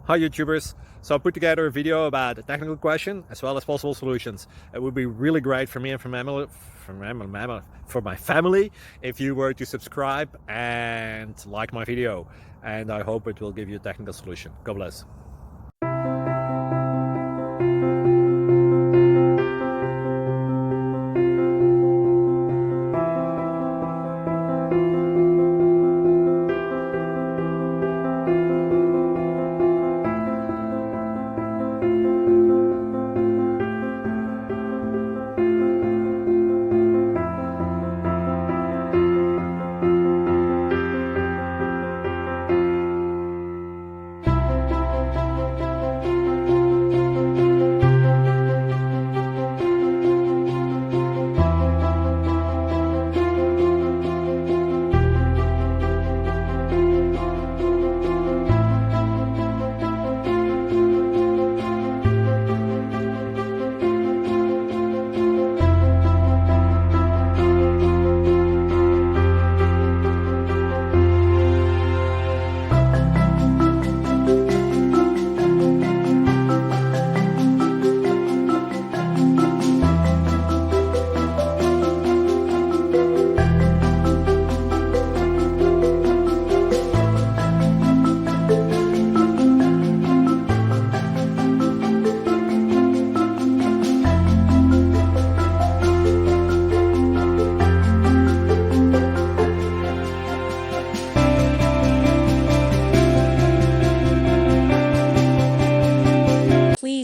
Hi YouTubers. So I put together a video about a technical question as well as possible solutions. It would be really great for me and for my family if you were to subscribe and like my video. And I hope it will give you a technical solution. God bless.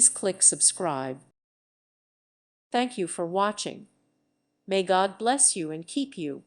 Please click subscribe. Thank you for watching. May God bless you and keep you.